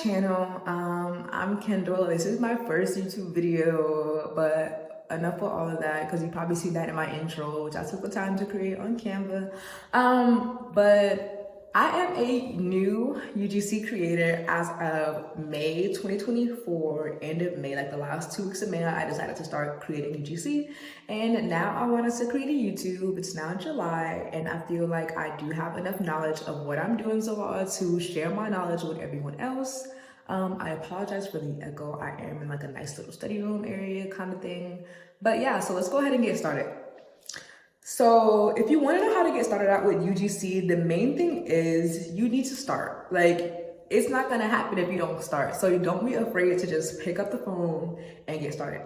channel. I'm Kendall. This is my first YouTube video, but enough with all of that because you probably see that in my intro, which I took the time to create on Canva. But I am a new UGC creator as of May 2024, end of May, like the last 2 weeks of May, I decided to start creating UGC. And now I want us to create a YouTube. It's now July, and I feel like I do have enough knowledge of what I'm doing so far to share my knowledge with everyone else. I apologize for the echo. I am in like a nice little study room area kind of thing. But yeah, so let's go ahead and get started. So if you want to know how to get started out with UGC, the main thing is you need to start. Like, it's not going to happen if you don't start. So don't be afraid to just pick up the phone and get started.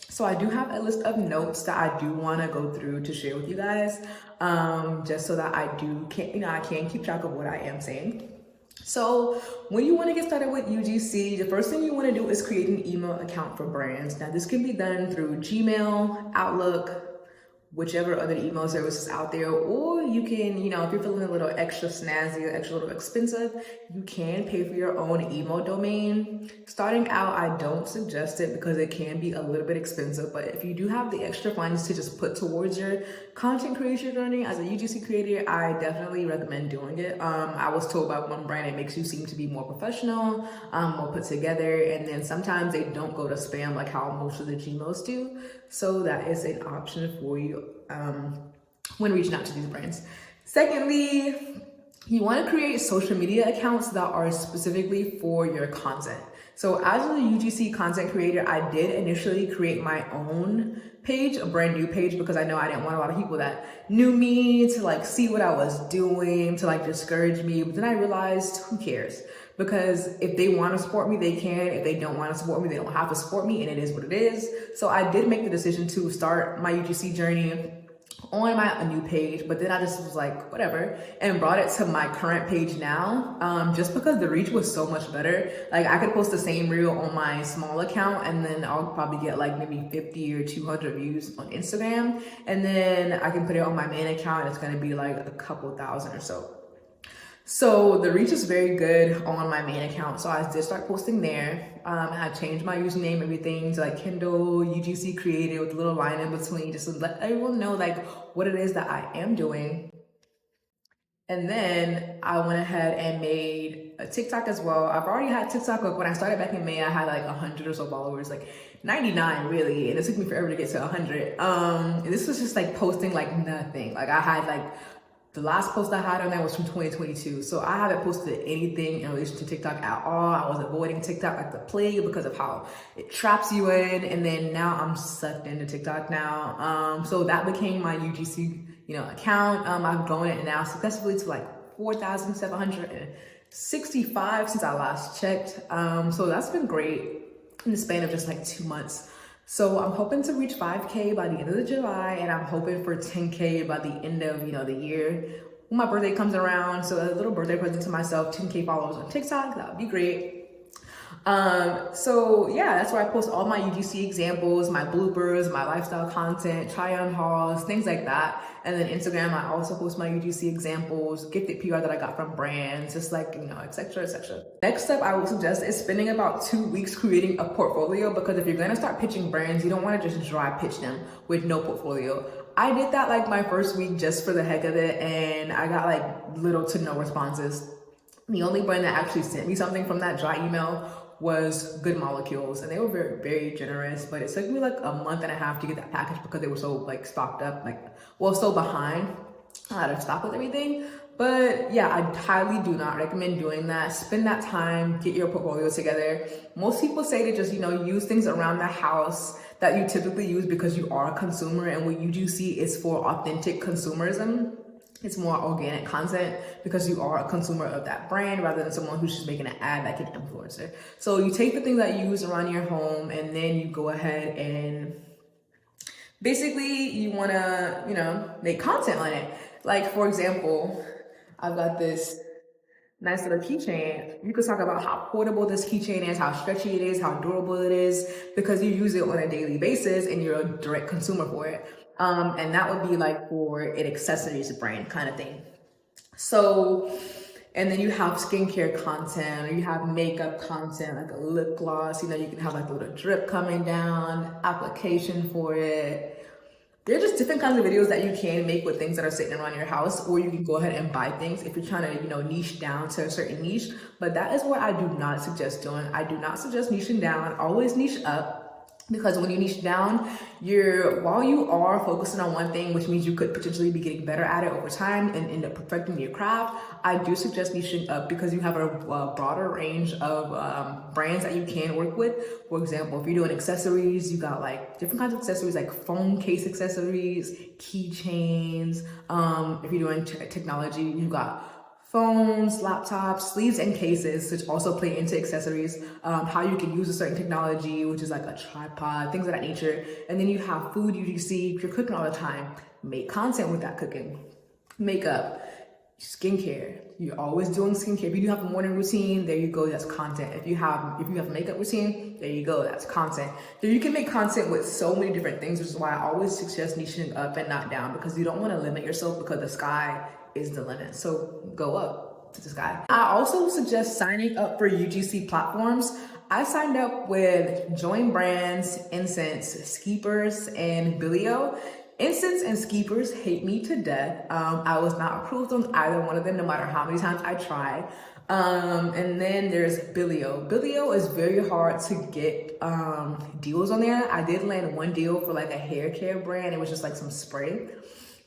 So I do have a list of notes that I do want to go through to share with you guys, just so that I can keep track of what I am saying. So when you want to get started with UGC, the first thing you want to do is create an email account for brands. Now this can be done through Gmail, Outlook, whichever other email services out there, or you can, if you're feeling a little extra snazzy or extra little expensive, you can pay for your own email domain. Starting out, I don't suggest it because it can be a little bit expensive, but if you do have the extra funds to just put towards your content creation journey as a UGC creator, I definitely recommend doing it. I was told by one brand it makes you seem to be more professional, more put together, and then sometimes they don't go to spam like how most of the Gmails do. So that is an option for you when reaching out to these brands. Secondly, you want to create social media accounts that are specifically for your content. So as a UGC content creator, I did initially create my own page, a brand new page, because I know I didn't want a lot of people that knew me to like see what I was doing, to like discourage me. But then I realized, who cares? Because if they want to support me, they can. If they don't want to support me, they don't have to support me, and it is what it is. So I did make the decision to start my UGC journey on a new page, but then I just was like, whatever, and brought it to my current page now, just because the reach was so much better. Like, I could post the same reel on my small account, and then I'll probably get like maybe 50 or 200 views on Instagram, and then I can put it on my main account, and it's going to be like a couple thousand or so. So the reach is very good on my main account. So I did start posting there. I changed my username, everything to like Kendall UGC Creator with a little line in between, just to let everyone know like what it is that I am doing. And then I went ahead and made a TikTok as well. I've already had TikTok. Like when I started back in May, I had like 100 or so followers, like 99 really. And it took me forever to get to 100. And this was just like posting like nothing. Like I had like, the last post I had on there was from 2022. So I haven't posted anything in relation to TikTok at all. I was avoiding TikTok like the plague because of how it traps you in. And then now I'm sucked into TikTok now. So that became my UGC, account. I've grown it now successfully to like 4,765 since I last checked. So that's been great in the span of just like 2 months. So I'm hoping to reach 5K by the end of July, and I'm hoping for 10K by the end of, the year when my birthday comes around. So a little birthday present to myself, 10K followers on TikTok, that would be great. So yeah, that's where I post all my UGC examples, my bloopers, my lifestyle content, try-on hauls, things like that. And then Instagram, I also post my UGC examples, gifted PR that I got from brands, just like, et cetera, et cetera. Next step I would suggest is spending about 2 weeks creating a portfolio, because if you're going to start pitching brands, you don't want to just dry pitch them with no portfolio. I did that like my first week just for the heck of it, and I got like little to no responses. The only brand that actually sent me something from that dry email was Good Molecules, and they were very, very generous, but it took me like a month and a half to get that package because they were so like stocked up, so behind out of stock with everything. But yeah, I highly do not recommend doing that. Spend that time, get your portfolio together. Most people say to just, use things around the house that you typically use because you are a consumer, and what UGC is for authentic consumerism. It's more organic content because you are a consumer of that brand rather than someone who's just making an ad like an influencer. So you take the things that you use around your home, and then you go ahead and basically you want to, make content on it. Like, for example, I've got this nice little keychain. You could talk about how portable this keychain is, how stretchy it is, how durable it is, because you use it on a daily basis and you're a direct consumer for it. And that would be like for an accessories brand kind of thing. So And then you have skincare content, or you have makeup content, like a lip gloss. You know, you can have like a little drip coming down, application for it. They're just different kinds of videos that you can make with things that are sitting around your house, or you can go ahead and buy things if you're trying to, you know, niche down to a certain niche. But that is what I do not suggest doing. I do not suggest niching down. Always niche up. Because when you niche down, while you are focusing on one thing, which means you could potentially be getting better at it over time and end up perfecting your craft, I do suggest niching up because you have a broader range of brands that you can work with. For example, if you're doing accessories, you got like different kinds of accessories, like phone case accessories, keychains. If you're doing technology, you got phones, laptops, sleeves, and cases, which also play into accessories, how you can use a certain technology, which is like a tripod, things of that nature. And then you have food UGC. If you're cooking all the time, make content with that cooking. Makeup, skincare. You're always doing skincare. If you do have a morning routine, there you go, that's content. If you have a makeup routine, there you go, that's content. So you can make content with so many different things, which is why I always suggest niching up and not down, because you don't want to limit yourself, because the sky is the limit. So go up to the sky. I also suggest signing up for UGC platforms. I signed up with Join Brands, Incense, Skeepers, and Billio. Incense and Skeepers hate me to death. I was not approved on either one of them, no matter how many times I tried. And then there's Billio. Billio is very hard to get deals on there. I did land one deal for like a hair care brand. It was just like some spray.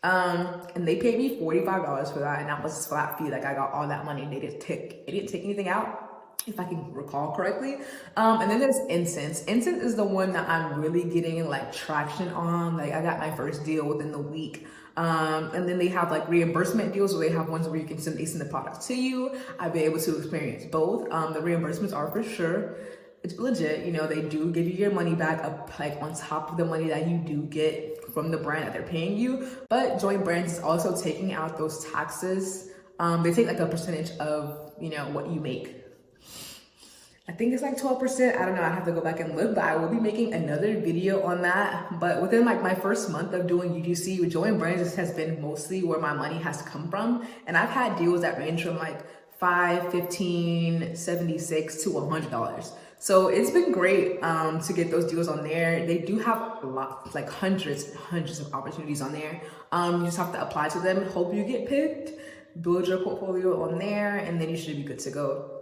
And they paid me $45 for that, and that was a flat fee. Like I got all that money. It didn't take anything out, if I can recall correctly. And then there's Incense. Incense is the one that I'm really getting like traction on. Like I got my first deal within the week. And then they have like reimbursement deals, where they have ones where you can send the product to you. I've been able to experience both. The reimbursements are for sure. It's legit, you know, they do give you your money back up, like on top of the money that you do get from the brand that they're paying you. But Joint Brands is also taking out those taxes. They take like a percentage of, you know, what you make. I think it's like 12%. I don't know, I have to go back and look, but I will be making another video on that. But within like my first month of doing UGC with Joint Brands, has been mostly where my money has come from. And I've had deals that range from like $5, $15, $76 to $100. So it's been great to get those deals on there. They do have a lot, like hundreds of opportunities on there. You just have to apply to them, hope you get picked, build your portfolio on there, and then you should be good to go.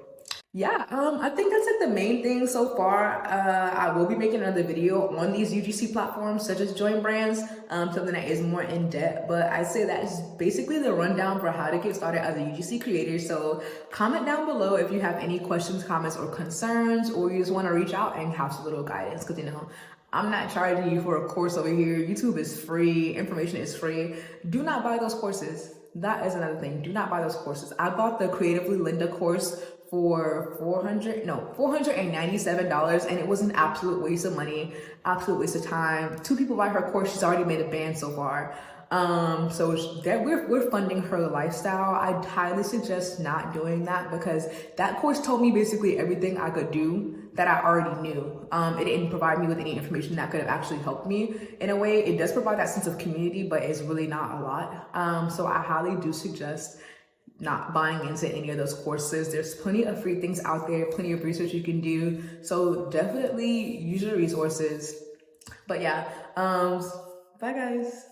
Yeah, I think that's like the main thing so far. I will be making another video on these UGC platforms, such as Join Brands, something that is more in depth, but I say that is basically the rundown for how to get started as a UGC creator. So comment down below if you have any questions, comments, or concerns, or you just want to reach out and have some little guidance, because, you know, I'm not charging you for a course over here. YouTube is free, information is free. Do not buy those courses. That is another thing. Do not buy those courses. I bought the Creatively Linda course for $497, and it was an absolute waste of money, absolute waste of time. 2 people buy her course. She's already made a band so far. So that we're funding her lifestyle. I highly suggest not doing that, because that course told me basically everything I could do that I already knew. It didn't provide me with any information that could have actually helped me. In a way, it does provide that sense of community, but it's really not a lot. So I highly do suggest not buying into any of those courses. There's plenty of free things out there, plenty of research you can do. So definitely use your resources. But yeah, bye guys.